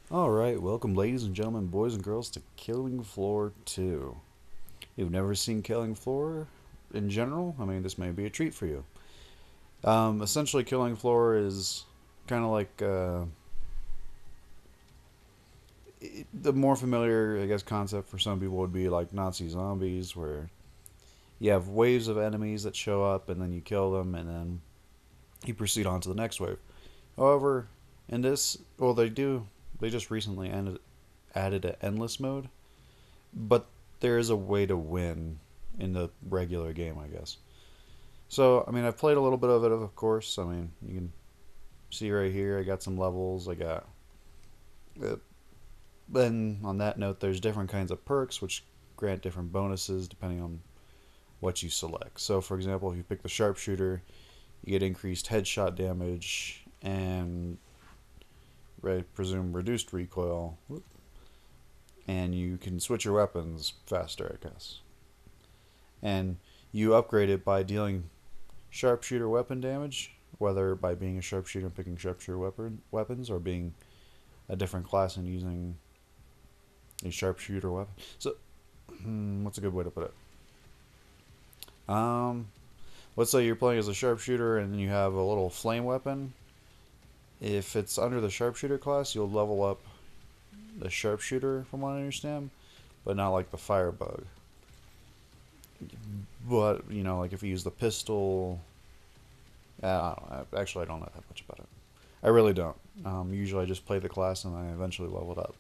Alright, welcome ladies and gentlemen, boys and girls to Killing Floor 2. If you've never seen Killing Floor in general, this may be a treat for you. Essentially, Killing Floor is kind of like the more familiar, I guess, concept for some people would be like Nazi zombies, where you have waves of enemies that show up and then you kill them and then you proceed on to the next wave. However, in this, well, they just recently added an endless mode, but there is a way to win in the regular game, I guess. So, I've played a little bit of it, of course. You can see right here, I got some levels. I got. Then, on that note, there's different kinds of perks which grant different bonuses depending on what you select. So, for example, if you pick the sharpshooter, you get increased headshot damage and, I presume, reduced recoil. And you can switch your weapons faster, I guess. And you upgrade it by dealing sharpshooter weapon damage, whether by being a sharpshooter and picking sharpshooter weapons, or being a different class and using a sharpshooter weapon. So, what's a good way to put it? Let's say you're playing as a sharpshooter and you have a little flame weapon. If it's under the sharpshooter class, you'll level up the sharpshooter, from what I understand, but not like the firebug. But like if you use the pistol, I don't know. Actually, I don't know that much about it. I really don't. Usually, I just play the class and I eventually level it up.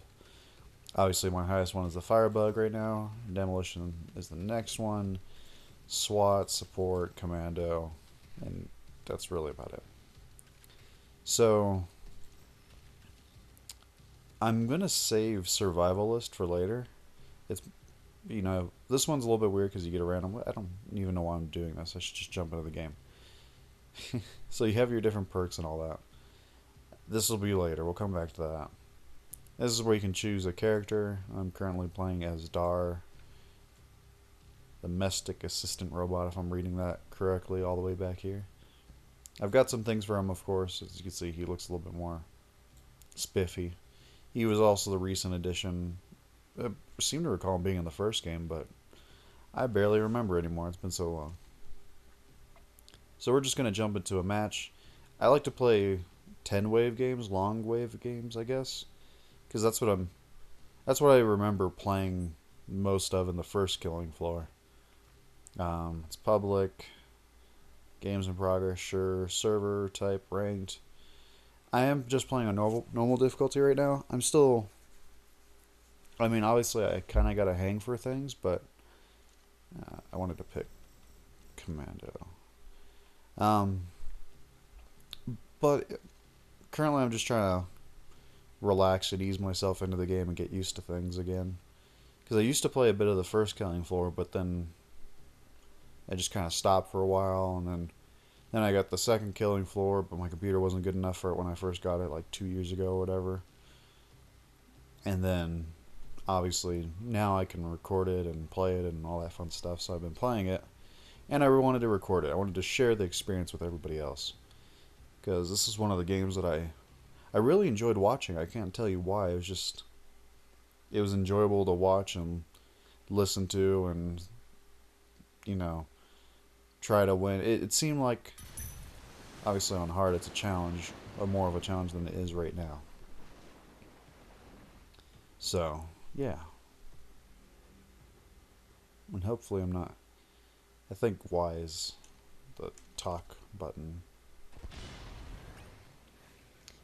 Obviously, my highest one is the firebug right now. Demolition is the next one. SWAT, support, commando, and that's really about it. So I'm gonna save survivalist for later. It's this one's a little bit weird because you get a random. I don't even know why I'm doing this. I should just jump into the game. So you have your different perks and all that. This will be later. We'll come back to that. This is where you can choose a character. I'm currently playing as Dar, the domestic assistant robot, if I'm reading that correctly, all the way back here. I've got some things for him, of course. As you can see, he looks a little bit more spiffy. He was also the recent addition. I seem to recall him being in the first game, but I barely remember anymore. It's been so long. So we're just going to jump into a match. I like to play 10 wave games, long wave games, I guess, because that's what I remember playing most of in the first Killing Floor. It's public, games in progress, sure, server type, ranked. I am just playing a normal difficulty right now. I'm still. Obviously, I kind of got a hang for things, but I wanted to pick commando. Um, but currently, I'm just trying to relax and ease myself into the game and get used to things again. Because I used to play a bit of the first Killing Floor, but then I just kind of stopped for a while, and then I got the second Killing Floor, but my computer wasn't good enough for it when I first got it, like 2 years ago or whatever. And then, obviously, now I can record it and play it and all that fun stuff, so I've been playing it. And I wanted to record it. I wanted to share the experience with everybody else. Because this is one of the games that I really enjoyed watching. I can't tell you why. It was enjoyable to watch and listen to and, you know, try to win. It seemed like, obviously on hard, it's a challenge, or more of a challenge than it is right now. So, yeah. And hopefully I'm not. I think Y is the talk button.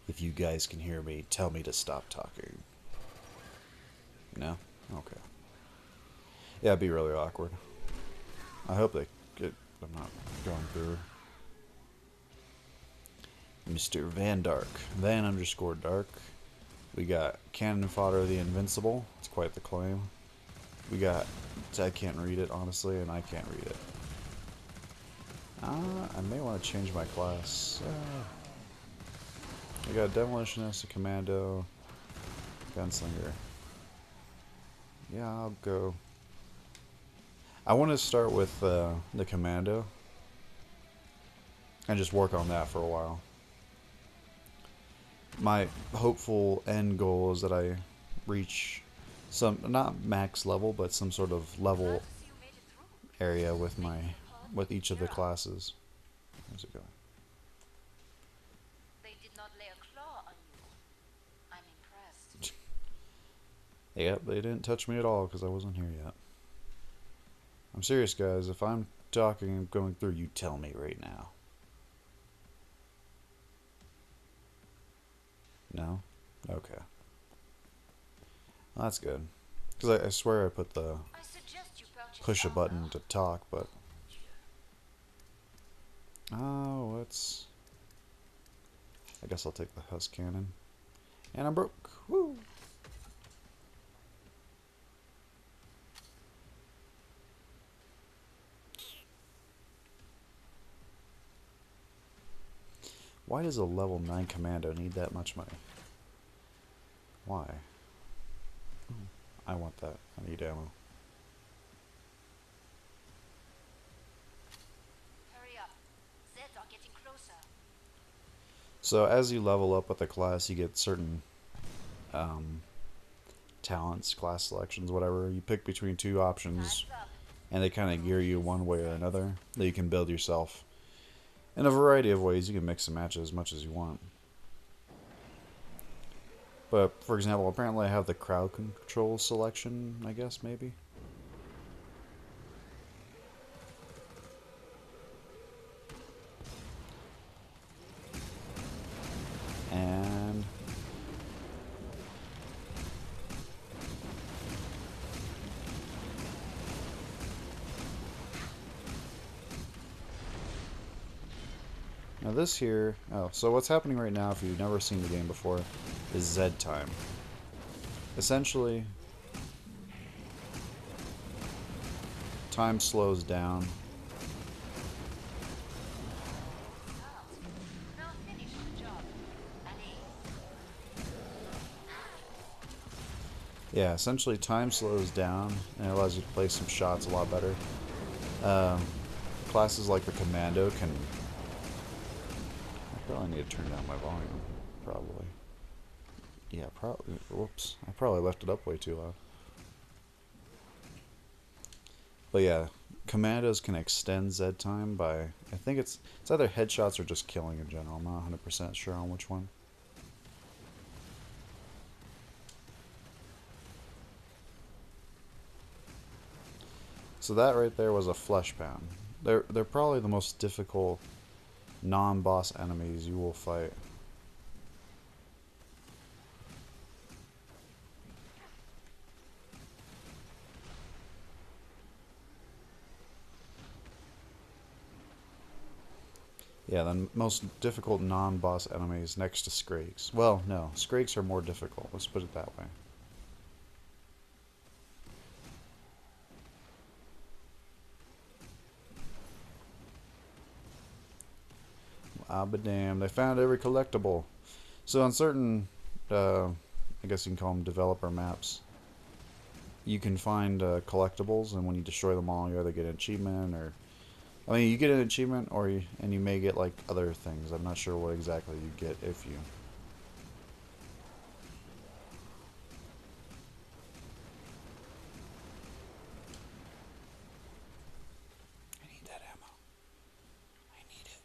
If you guys can hear me, tell me to stop talking. No? Okay. Yeah, it'd be really awkward. I hope I'm not going through. Mr. Van Dark. Van underscore Dark. We got Cannon Fodder the Invincible. It's quite the claim. We got. I can't read it, honestly, and I can't read it. I may want to change my class. I got Demolitionist, a Commando, Gunslinger. Yeah, I'll go. I want to start with the Commando and just work on that for a while. my hopeful end goal is that I reach some, not max level, but some sort of level area with with each of the classes. Where's it going? They did not lay a claw on you. I'm impressed. Yep, they didn't touch me at all because I wasn't here yet. I'm serious, guys. If I'm talking and going through, you tell me right now. No? Okay. Well, that's good. Because I swear I put the I suggest you purchase push a armor. button to talk, but... Oh, what's... I guess I'll take the Husk Cannon. And I'm broke. Woo! Why does a level 9 commando need that much money? Why? I want that. I need ammo. Hurry up. Zeds are getting closer. So as you level up with the class, you get certain um, talents, class selections, whatever. You pick between two options, Time's up. and they kind of gear you one way or another that you can build yourself. In a variety of ways, you can mix and match it as much as you want. But, for example, apparently I have the crowd control selection, I guess, maybe? And... now this here... Oh, so what's happening right now, if you've never seen the game before, is Z time. Essentially, time slows down. Now finish the job. Allez. Yeah, essentially time slows down and it allows you to play some shots a lot better. Um, classes like the Commando can... I probably need to turn down my volume. Probably. Yeah, probably. Whoops. I probably left it up way too loud. But yeah, Commandos can extend Z time by... I think it's either headshots or just killing in general. I'm not 100% sure on which one. So that right there was a flesh pound. They're probably the most difficult non-boss enemies you will fight. Yeah, the most difficult non-boss enemies next to Skrakes. Well, no, Skrakes are more difficult. Let's put it that way. Ah, but damn, they found every collectible. So on certain, I guess you can call them developer maps, you can find collectibles, and when you destroy them all, you either get an achievement or... I mean, you get an achievement, and you may get, like, other things. I'm not sure what exactly you get if you... I need that ammo. I need it.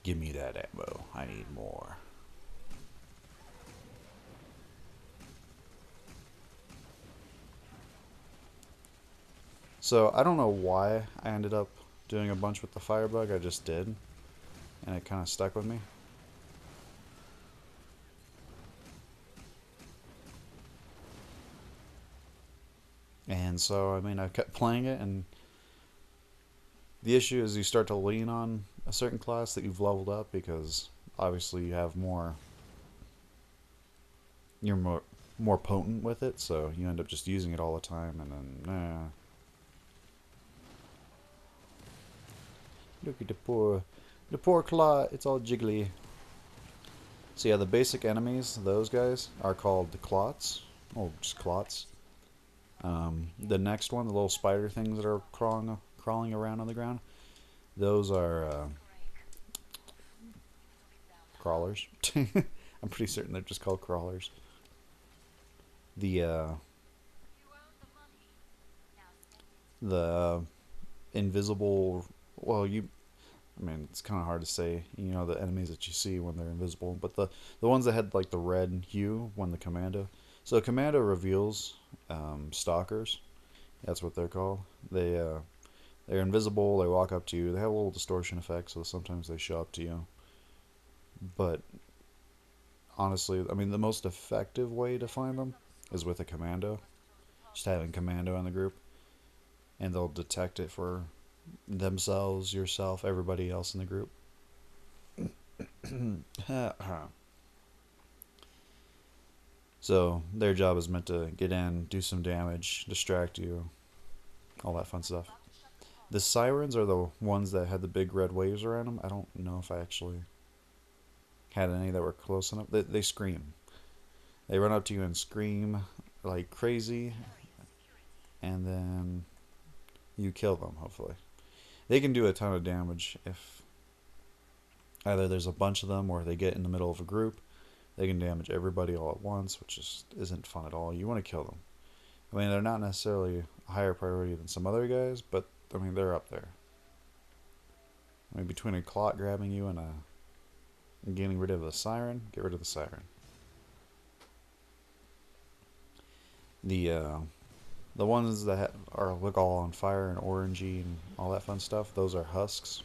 Give me that ammo. I need more. So, I don't know why I ended up doing a bunch with the firebug. I just did. And it kind of stuck with me. And so, I mean, I kept playing it, and the issue is you start to lean on a certain class that you've leveled up because obviously you have more... You're more potent with it, so you end up just using it all the time, and then, look at the poor claw, it's all jiggly. So yeah, the basic enemies, those guys, are called the clots. Oh, just clots. The next one, the little spider things that are crawling around on the ground, those are crawlers. I'm pretty certain they're just called crawlers. The the invisible. Well, you. I mean, it's kind of hard to say. You know, the enemies that you see when they're invisible, but the ones that had like the red hue when the commando. So commando reveals stalkers. That's what they're called. They're invisible. They walk up to you. They have a little distortion effect, so sometimes they show up to you. But honestly, I mean, the most effective way to find them is with a commando. Just having commando in the group, and they'll detect it for themselves, yourself, everybody else in the group. So their job is meant to get in, do some damage, distract you, all that fun stuff. The sirens are the ones that had the big red waves around them. I don't know if I actually had any that were close enough. They scream. They run up to you and scream like crazy, and then you kill them, hopefully. They can do a ton of damage if either there's a bunch of them or they get in the middle of a group. They can damage everybody all at once, which just isn't fun at all. You want to kill them. I mean, they're not necessarily a higher priority than some other guys, but I mean, they're up there. I mean, between a clot grabbing you and getting rid of the siren, get rid of the siren. The ones that are look all on fire and orangey and all that fun stuff, those are husks.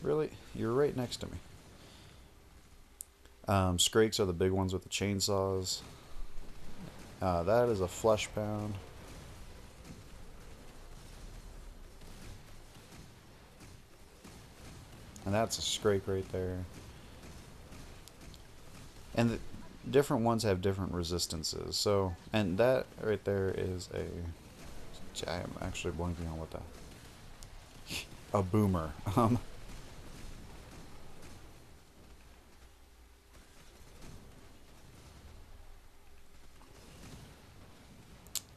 Really? You're right next to me. Skrakes are the big ones with the chainsaws. That is a flesh pound. And that's a Skrake right there. And the different ones have different resistances. So, and that right there is a... I'm actually blanking on what that... A boomer.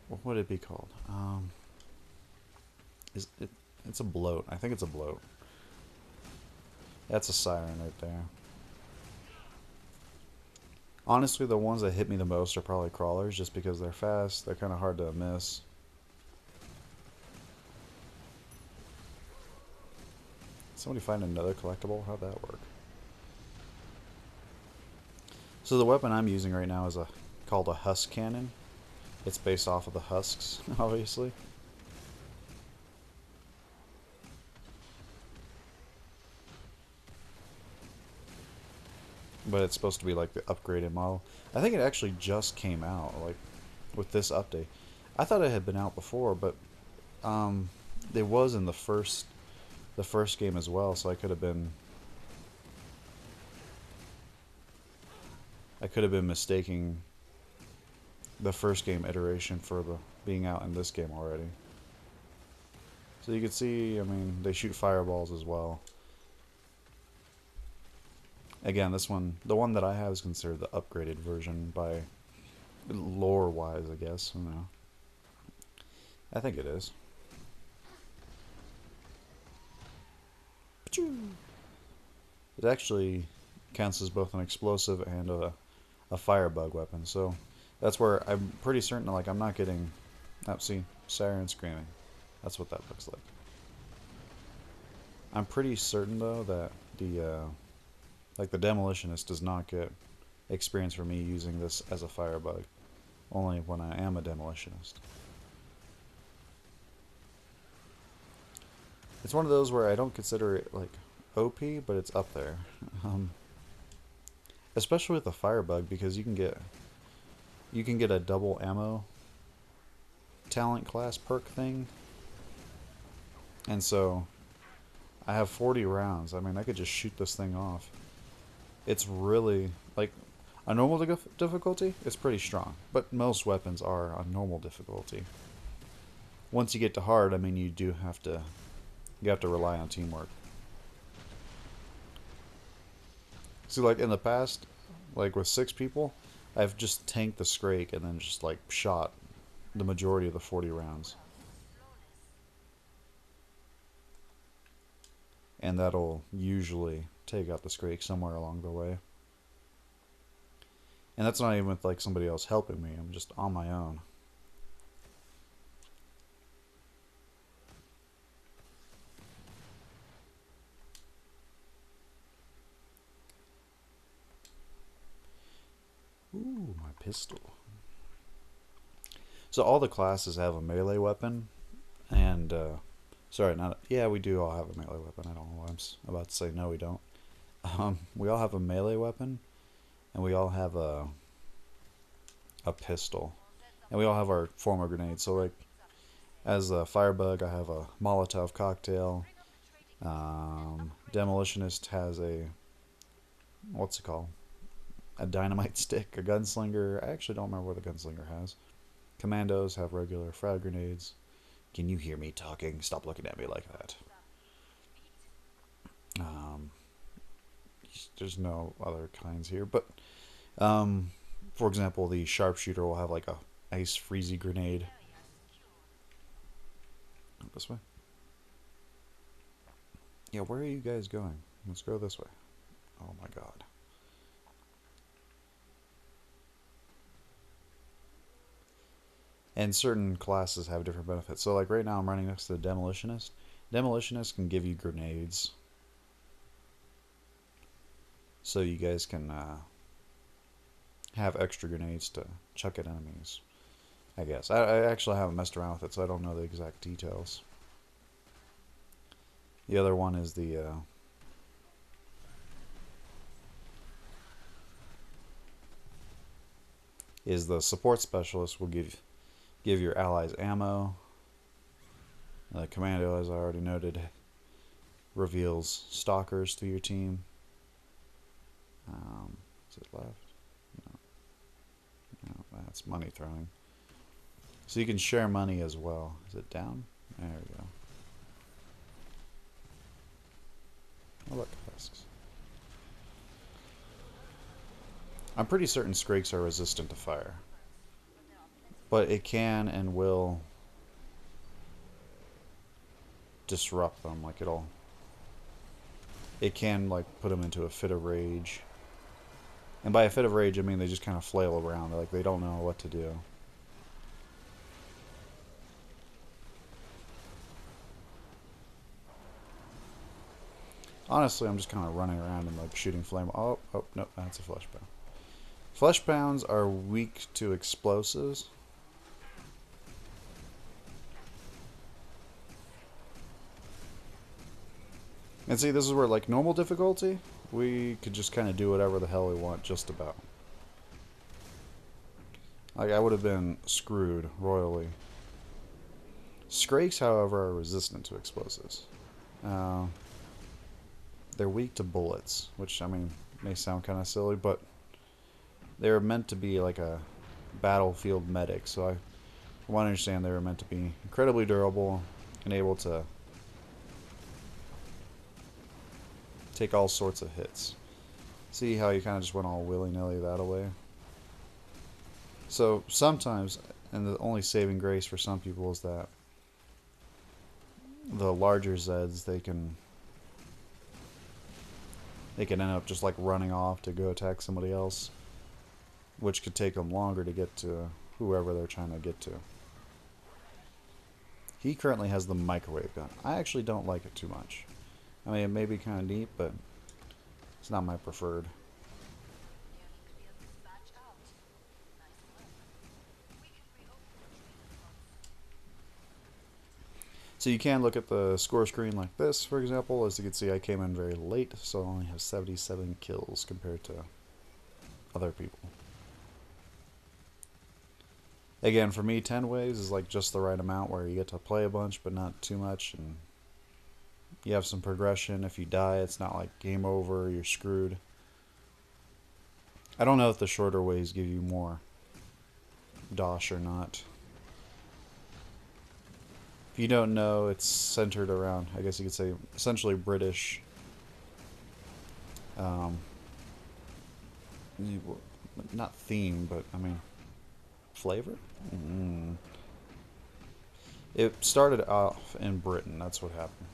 What would it be called? Is it? It's a bloat. I think it's a bloat. That's a siren right there. Honestly, the ones that hit me the most are probably crawlers, just because they're fast. They're kind of hard to miss. Somebody find another collectible? How'd that work? So the weapon I'm using right now is called a husk cannon. It's based off of the husks, obviously. But it's supposed to be like the upgraded model. I think it actually just came out, like, with this update. I thought it had been out before, but it was in the first game as well, so I could have been mistaking the first game iteration for the being out in this game already. So you can see, I mean, they shoot fireballs as well. Again, this one, the one that I have is considered the upgraded version by lore-wise, I guess. I don't know. I think it is. It actually counts as both an explosive and a firebug weapon, so that's where I'm pretty certain, like, I'm not getting... Oh, see, siren screaming. That's what that looks like. I'm pretty certain, though, that like, the demolitionist does not get experience for me using this as a firebug. Only when I am a demolitionist. It's one of those where I don't consider it, like, OP, but it's up there. Especially with the firebug, because you can get a double ammo talent class perk thing. And so I have 40 rounds. I mean, I could just shoot this thing off. It's really, like, a normal difficulty, it's pretty strong. But most weapons are on normal difficulty. Once you get to hard, I mean, you have to rely on teamwork. See, like, in the past, like, with 6 people, I've just tanked the Scrake and then just like shot the majority of the 40 rounds. And that'll usually take out the Scrake somewhere along the way. And that's not even with like somebody else helping me. I'm just on my own. Ooh, my pistol. So all the classes have a melee weapon, and sorry, not yeah, we do all have a melee weapon. I don't know why I'm about to say no, we don't. We all have a melee weapon, and we all have a pistol, and we all have our form of grenades. So like, as a firebug, I have a Molotov cocktail. Demolitionist has a what's it called? A dynamite stick, a gunslinger. I actually don't remember what the gunslinger has. Commandos have regular frag grenades. Can you hear me talking? Stop looking at me like that. Um, there's no other kinds here, but for example, the sharpshooter will have like a ice freezy grenade. This way. Yeah, where are you guys going? Let's go this way. Oh my god. And certain classes have different benefits. So like right now I'm running next to the demolitionist. Demolitionist can give you grenades. So you guys can have extra grenades to chuck at enemies. I guess. I actually haven't messed around with it, so I don't know the exact details. The other one is the support specialist will give your allies ammo. The commando, as I already noted, reveals stalkers to your team. Is it left? No, that's money throwing. So you can share money as well. Is it down? There we go. Oh, look, husks. I'm pretty certain Scrakes are resistant to fire. But it can and will disrupt them. Like it can like put them into a fit of rage. And by a fit of rage, I mean they just kind of flail around. Like they don't know what to do. Honestly, I'm just kind of running around and like shooting flame. Oh, no, that's a flesh pound. Flesh pounds are weak to explosives. And see, this is where like normal difficulty, we could just kind of do whatever the hell we want, just about. Like I would have been screwed royally. Scrakes, however, are resistant to explosives. They're weak to bullets, which, I mean, may sound kind of silly, but they're meant to be like a battlefield medic, so I want to understand they were meant to be incredibly durable and able to take all sorts of hits. See how you kind of just went all willy-nilly that away? So sometimes, and the only saving grace for some people is that the larger Zeds, they can end up just like running off to go attack somebody else, which could take them longer to get to whoever they're trying to get to. He currently has the microwave gun. I actually don't like it too much. I mean, it may be kind of neat, but it's not my preferred. So you can look at the score screen like this, for example. As you can see, I came in very late, so I only have 77 kills compared to other people. Again, for me, 10 waves is like just the right amount where you get to play a bunch, but not too much, and you have some progression. If you die, it's not like game over, you're screwed. I don't know if the shorter waves give you more dosh or not. If you don't know, it's centered around, I guess you could say, essentially British not theme, but I mean flavor. Mm. It started off in Britain. That's what happened.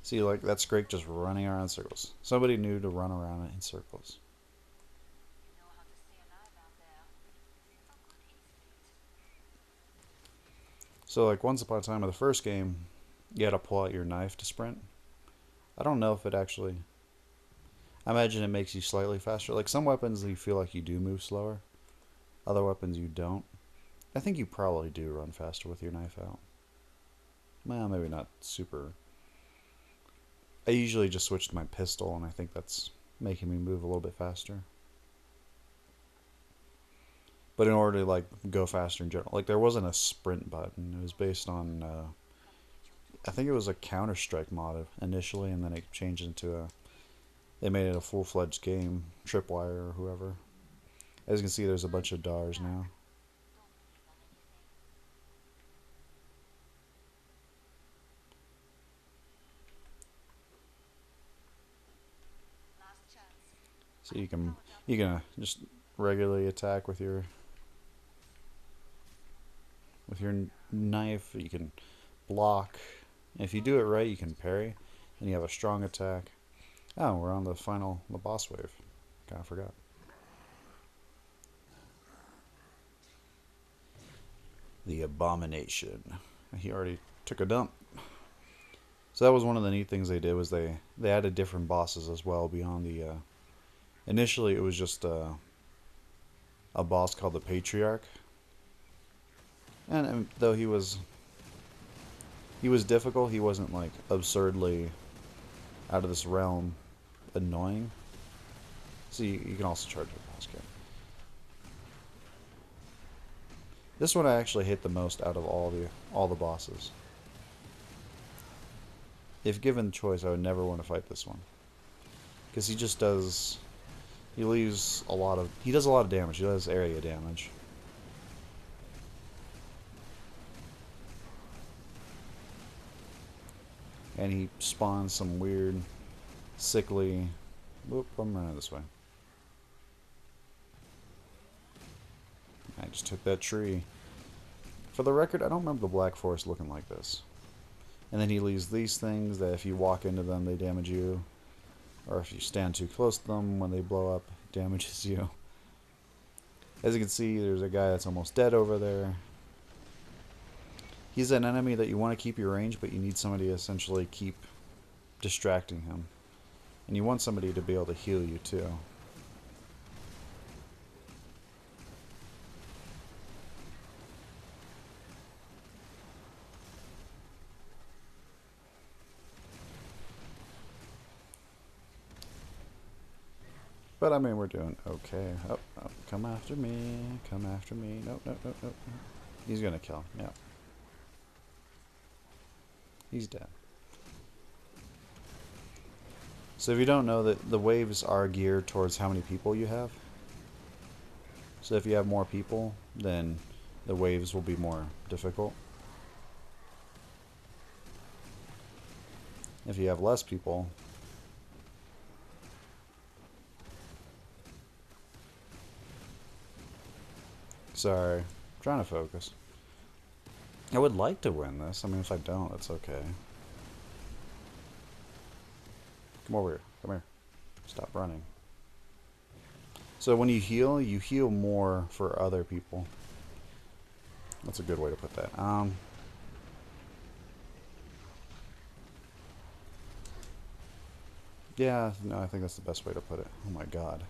See, like that's great, just running around in circles. Somebody new to run around in circles. You know how to stay alive out there. A good instinct. So, like once upon a time in the first game, you had to pull out your knife to sprint. I don't know if it actually. I imagine it makes you slightly faster. Like some weapons, you feel like you do move slower. Other weapons, you don't. I think you probably do run faster with your knife out. Well, maybe not super. I usually just switch to my pistol, and I think that's making me move a little bit faster. But in order to like go faster in general, like there wasn't a sprint button. It was based on, I think it was a Counter Strike mod initially, and then it changed into a. They made it a full-fledged game, Tripwire or whoever. As you can see, there's a bunch of DARs now. Don't believe on anything. Last chance. So you can just regularly attack with your knife. You can block. And if you do it right, you can parry, and you have a strong attack. Oh, we're on the boss wave. Kind of forgot. The Abomination. He already took a dump. So that was one of the neat things they did was they added different bosses as well beyond the. Initially, it was just a boss called the Patriarch, and though he was difficult, he wasn't like absurdly out of this realm annoying. So you can also charge a boss kit. This one I actually hate the most out of all the bosses. If given choice, I would never want to fight this one because he does a lot of damage. He does area damage. And he spawns some weird, sickly. Whoop! I'm running this way. I just took that tree. For the record, I don't remember the Black Forest looking like this. And then he leaves these things that if you walk into them, they damage you. Or if you stand too close to them, when they blow up, it damages you. As you can see, there's a guy that's almost dead over there. He's an enemy that you want to keep your range, but you need somebody to essentially keep distracting him. And you want somebody to be able to heal you too. But I mean, we're doing okay. Oh, oh, come after me. Come after me. Nope, nope, nope, nope. He's gonna kill him. Yeah. He's dead. So if you don't know that the waves are geared towards how many people you have. So if you have more people, then the waves will be more difficult. If you have less people, sorry, I'm trying to focus. I would like to win this. I mean, if I don't, that's okay. Come over here. Come here. Stop running. So when you heal more for other people. That's a good way to put that. Yeah, no, I think that's the best way to put it. Oh my god.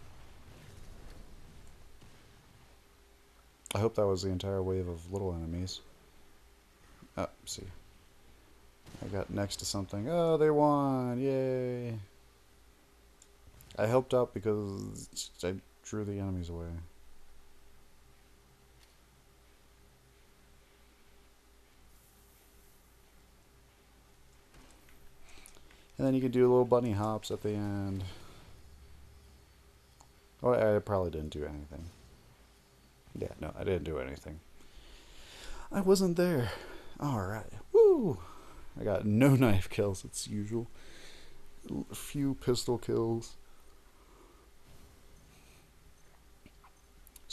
I hope that was the entire wave of little enemies. Oh, see. I got next to something. Oh, they won! Yay! I helped out because I drew the enemies away. And then you can do little bunny hops at the end. Oh, I probably didn't do anything. Yeah, no, I didn't do anything. I wasn't there. Alright. Woo! I got no knife kills, it's usual. A few pistol kills.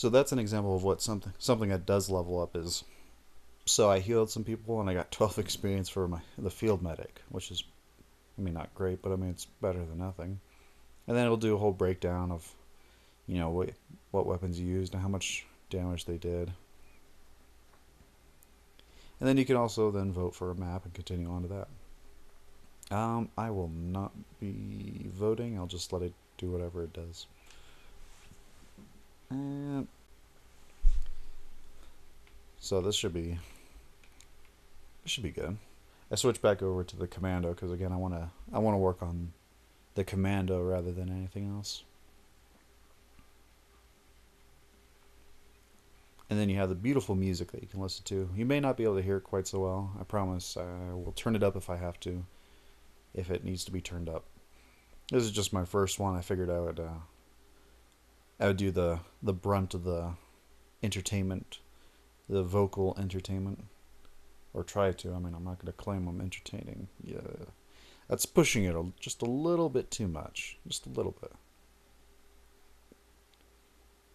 So that's an example of what something that does level up is. So I healed some people and I got 12 experience for the field medic, which is, I mean, not great, but I mean it's better than nothing. And then it'll do a whole breakdown of, what weapons you used and how much damage they did. And then you can also then vote for a map and continue on to that. I will not be voting. I'll just let it do whatever it does. And so this should be good. I switched back over to the commando because again I wanna work on the commando rather than anything else. And then you have the beautiful music that you can listen to. You may not be able to hear it quite so well. I promise I will turn it up if I have to, if it needs to be turned up. This is just my first one. I figured I would do the brunt of the entertainment, the vocal entertainment, or try to. I mean, I'm not going to claim I'm entertaining. Yeah, that's pushing it just a little bit too much, just a little bit.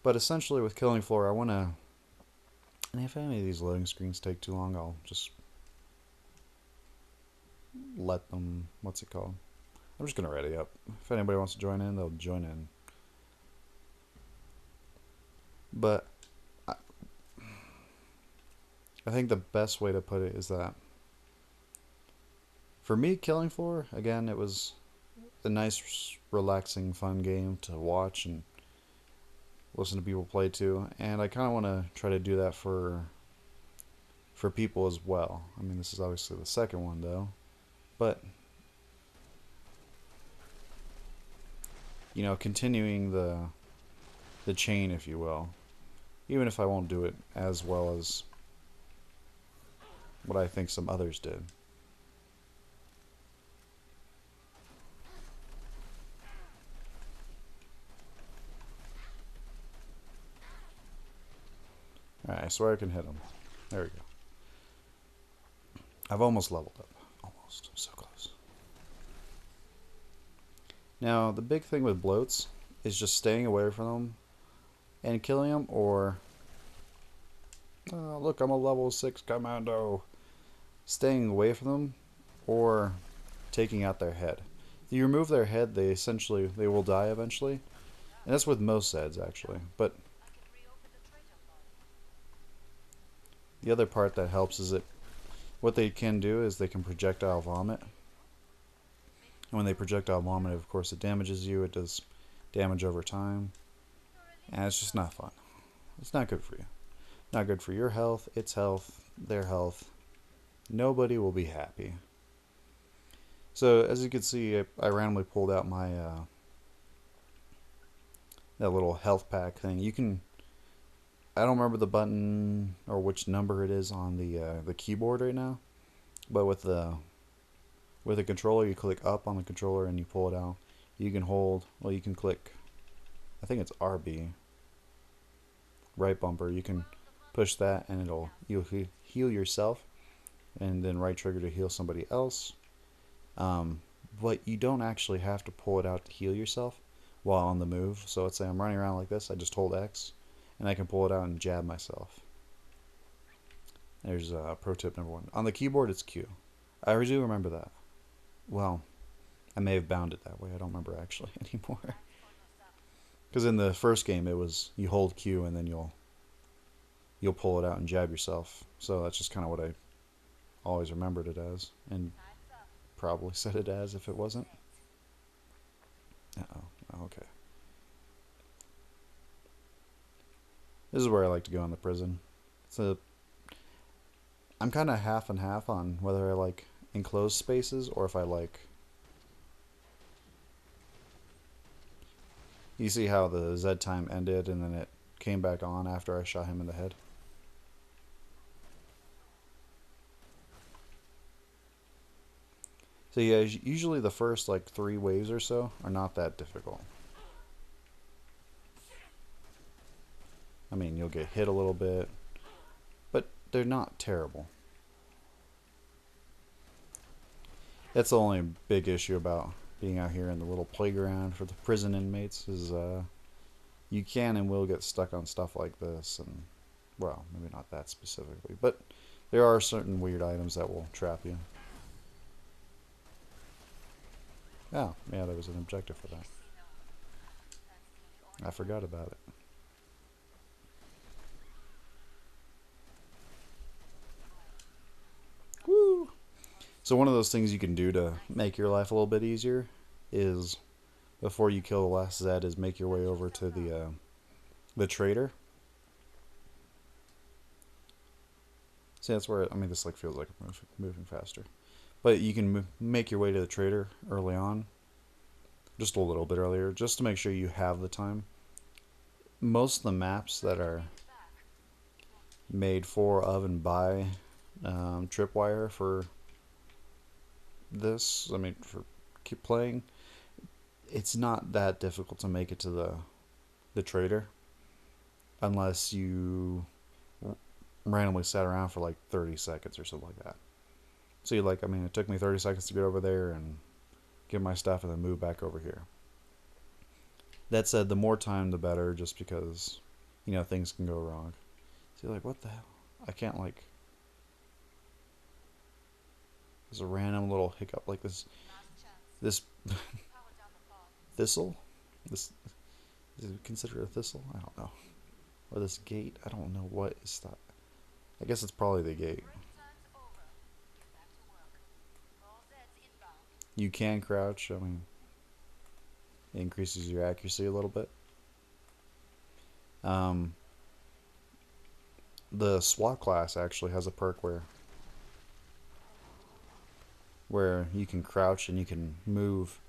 But essentially, with Killing Floor, I want to. And if any of these loading screens take too long, I'll just let them. What's it called? I'm just gonna ready up. If anybody wants to join in, they'll join in. But I think the best way to put it is that for me, Killing Floor, again, it was a nice, relaxing, fun game to watch and listen to people play to, and I kind of want to try to do that for people as well. I mean, this is obviously the second one though, but continuing the chain, if you will, even if I won't do it as well as what I think some others did. Alright, I swear I can hit him. There we go. I've almost leveled up. Almost. So close. Now, the big thing with bloats is just staying away from them and killing them, or... look, I'm a level 6 commando. Staying away from them, or taking out their head. If you remove their head, they will die eventually. And that's with most Zeds, actually. But the other part that helps is that what they can do is they can projectile vomit. And when they projectile vomit, of course, it damages you. It does damage over time. And it's just not fun. It's not good for you. Not good for your health, its health, their health. Nobody will be happy. So, as you can see, I randomly pulled out my that little health pack thing. You can... I don't remember the button or which number it is on the keyboard right now, but with the controller, you click up on the controller and you pull it out. You can hold, well, you can click, I think it's RB, right bumper. You can push that and you'll heal yourself, and then right trigger to heal somebody else. But you don't actually have to pull it out to heal yourself while on the move. So let's say I'm running around like this, I just hold X, and I can pull it out and jab myself. There's pro tip number 1. On the keyboard, it's Q. I do remember that. Well, I may have bound it that way. I don't remember actually anymore. Because in the first game, it was you hold Q and then you'll pull it out and jab yourself. So that's just kind of what I always remembered it as, and probably said it as if it wasn't. Uh-oh. Okay. This is where I like to go in the prison. I'm kind of half and half on whether I like enclosed spaces or if I like... You see how the Z time ended and then it came back on after I shot him in the head? So yeah, usually the first like 3 waves or so are not that difficult. I mean, you'll get hit a little bit, but they're not terrible. That's the only big issue about being out here in the little playground for the prison inmates is you can and will get stuck on stuff like this, and well, maybe not that specifically, but there are certain weird items that will trap you. Oh, yeah, there was an objective for that. Casino. That's the I only one. forgot about it. Woo! So one of those things you can do to make your life a little bit easier is before you kill the last Zed is make your way over to the trader. See, that's where I mean this like feels like moving faster, but you can make your way to the trader early on, just a little bit earlier, just to make sure you have the time. Most of the maps that are Take it back. made for, of, and by Tripwire for this, I mean, for keep playing, it's not that difficult to make it to the trader unless you randomly sat around for like 30 seconds or something like that. So you like, I mean, it took me 30 seconds to get over there and get my stuff and then move back over here. That said, the more time the better, just because, you know, things can go wrong. So you're like, what the hell? I can't like. There's a random little hiccup like this. Last chance. This Power down the pod. thistle. This is it considered a thistle? I don't know. Or this gate? I don't know what is that. I guess it's probably the gate. Break time's over. Get back to work. All Zeds inbound. You can crouch. I mean, it increases your accuracy a little bit. Um, the SWAT class actually has a perk where you can crouch and you can move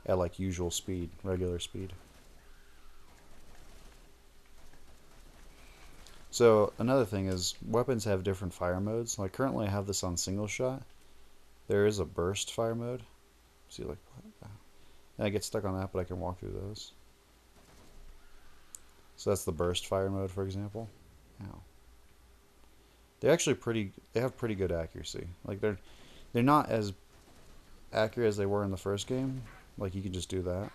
at like usual speed, regular speed. So another thing is weapons have different fire modes. Like currently I have this on single shot. There is a burst fire mode. See like and I get stuck on that, but I can walk through those. So that's the burst fire mode, for example. Ow. They're actually pretty. They have pretty good accuracy. Like they're not as accurate as they were in the first game. Like you can just do that.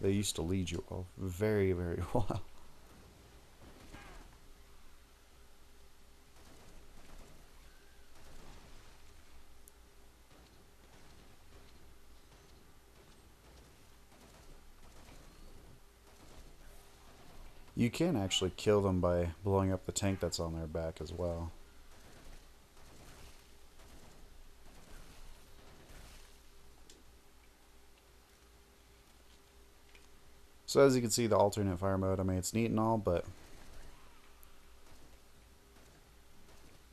They used to lead you off very, very well. You can actually kill them by blowing up the tank that's on their back as well. So as you can see, the alternate fire mode, I mean, it's neat and all, but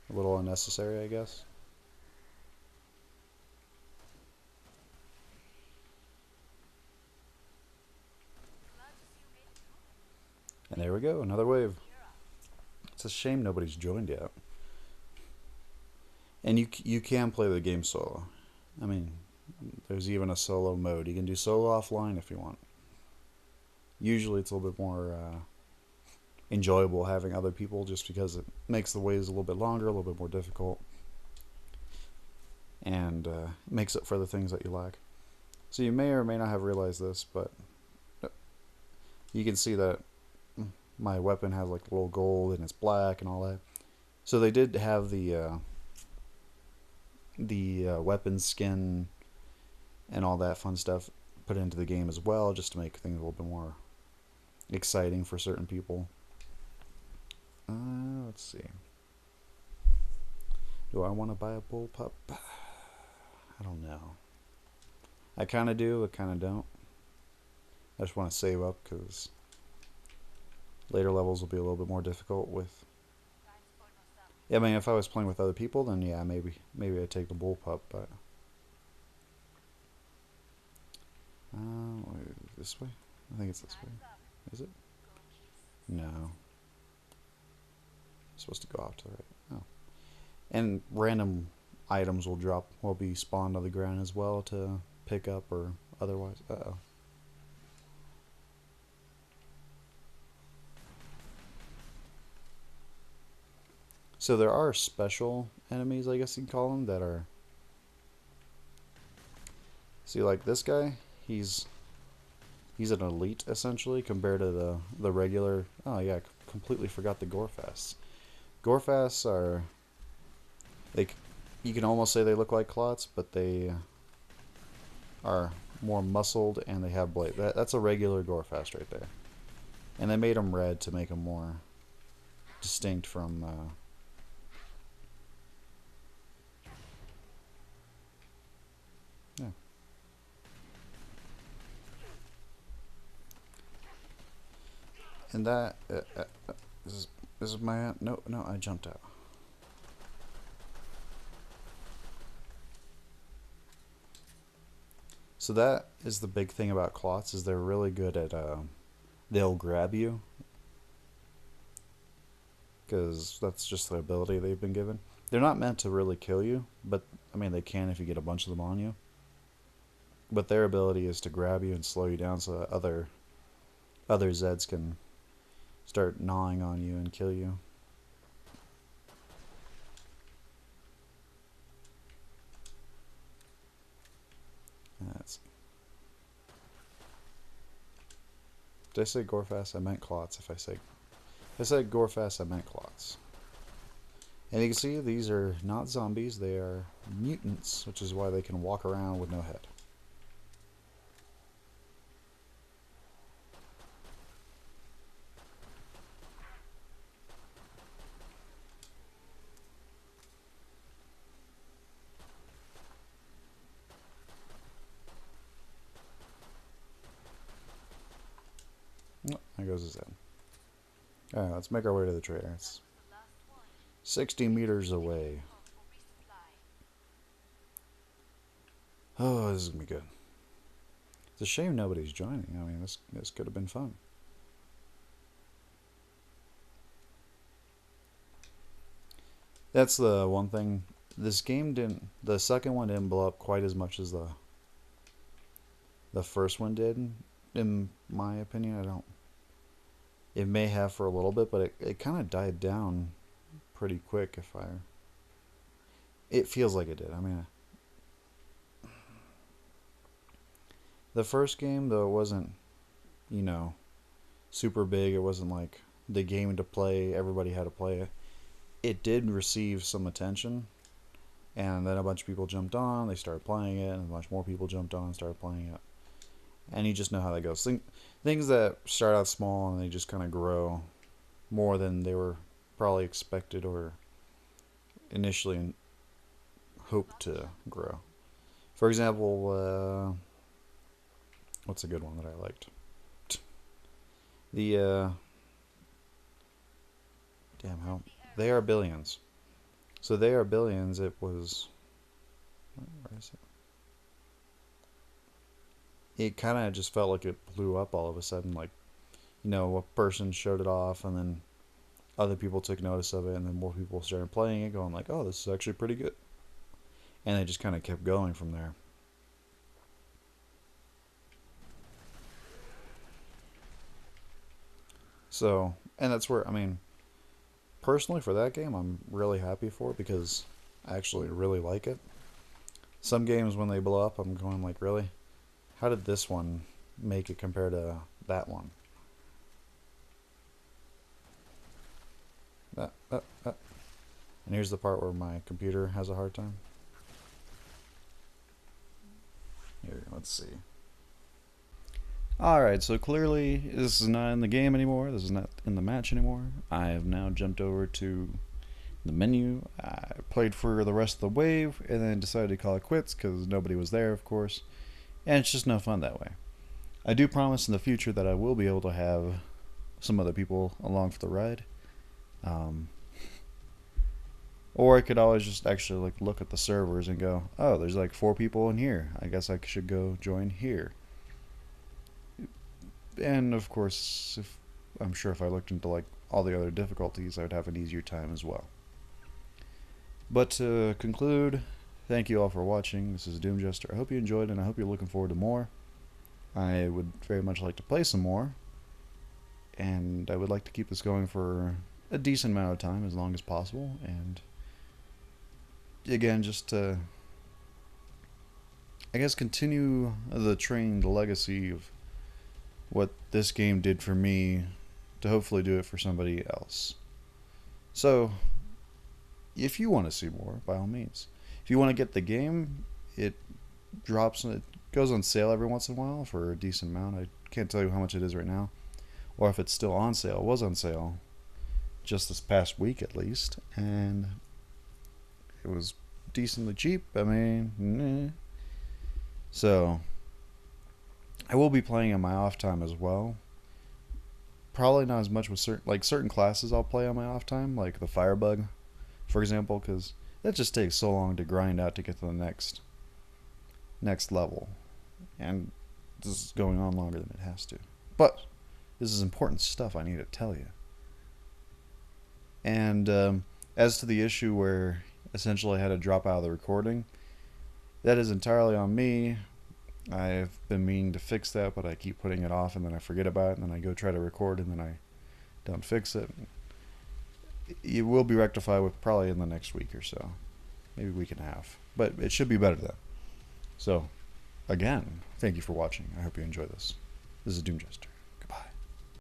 a little unnecessary, I guess. Glad to see you made it through. And there we go, another wave. Gear up. It's a shame nobody's joined yet. And you can play the game solo. I mean, there's even a solo mode. You can do solo offline if you want. Usually it's a little bit more enjoyable having other people just because it makes the waves a little bit longer, a little bit more difficult, and makes up for the things that you lack. So you may or may not have realized this, but you can see that my weapon has like a little gold and it's black and all that. So they did have the weapon skin and all that fun stuff put into the game as well, just to make things a little bit more exciting for certain people. Let's see. Do I want to buy a bullpup? I don't know. I kind of do, I kind of don't. I just want to save up because later levels will be a little bit more difficult with. Time to put myself. Yeah, I mean, if I was playing with other people, then yeah, maybe I'd take the bullpup, but. This way? I think it's this way. Time's up. Is it? Go kiss. No. It's supposed to go off to the right. Oh. And random items will be spawned on the ground as well to pick up or otherwise. Uh-oh. So there are special enemies, I guess you can call them, that are. See, like this guy, he's He's an elite essentially compared to the regular. Oh yeah, completely forgot the Gorfasts. Gorfasts are they. You can almost say they look like clots, but they are more muscled and they have blade. That's a regular Gorefast right there, and they made them red to make them more distinct from. Yeah, and that this is my no I jumped out. So that is the big thing about clots is they're really good at they'll grab you because that's just the ability they've been given. They're not meant to really kill you, but I mean they can if you get a bunch of them on you. But their ability is to grab you and slow you down so that other Zeds can start gnawing on you and kill you. That's. Did I say Gorefast? I meant clots. If I said Gorefast, I meant clots. And you can see these are not zombies; they are mutants, which is why they can walk around with no head. Oh, there goes his head. Alright, let's make our way to the trader. It's 60 meters away. Oh, this is gonna be good. It's a shame nobody's joining. I mean, this could have been fun. That's the one thing. This game didn't. The second one didn't blow up quite as much as the first one did, in my opinion. I don't. It may have for a little bit, but it kind of died down pretty quick. If I. It feels like it did. I mean, the first game though it wasn't, you know, super big. It wasn't like the game to play. Everybody had to play it. It did receive some attention, and then a bunch of people jumped on. They started playing it, and a bunch more people jumped on and started playing it. And you just know how that goes. Things that start out small and they just kind of grow more than they were probably expected or initially hoped to grow. For example, what's a good one that I liked? The damn how they are billions. So they are billions. It was where is it? It kind of just felt like it blew up all of a sudden. Like, you know, a person showed it off, and then other people took notice of it, and then more people started playing it, going like, "Oh, this is actually pretty good," and it just kind of kept going from there. So, and that's where I mean, personally for that game, I'm really happy for it because I actually really like it. Some games when they blow up, I'm going like, really? How did this one make it compared to that one? Uh, uh, uh. And here's the part where my computer has a hard time. Here, let's see. Alright, so clearly this is not in the game anymore. This is not in the match anymore. I have now jumped over to the menu. I played for the rest of the wave and then decided to call it quits because nobody was there, of course. And it's just no fun that way. I do promise in the future that I will be able to have some other people along for the ride. Um, or I could always just actually like look at the servers and go, oh, there's like 4 people in here. I guess I should go join here. And of course, if I'm sure if I looked into like all the other difficulties, I would have an easier time as well. But to conclude, thank you all for watching. This is Doom Jester. I hope you enjoyed, and I hope you're looking forward to more. I would very much like to play some more, and I would like to keep this going for a decent amount of time, as long as possible. And again, just to, I guess, continue the legacy of what this game did for me to hopefully do it for somebody else. So, if you want to see more, by all means. If you want to get the game, it it goes on sale every once in a while for a decent amount. I can't tell you how much it is right now, or if it's still on sale. It was on sale just this past week at least, and it was decently cheap. I mean, so I will be playing in my off time as well. Probably not as much with certain classes I'll play on my off time, like the Firebug, for example, because that just takes so long to grind out to get to the next level, and this is going on longer than it has to. But this is important stuff I need to tell you. And as to the issue where essentially I had to drop out of the recording, that is entirely on me. I've been meaning to fix that, but I keep putting it off, and then I forget about it, and then I go try to record, and then I don't fix it. It will be rectified with probably in the next week or so, maybe a week and a half, but it should be better then. So, again, thank you for watching. I hope you enjoy this. This is Doom Jester.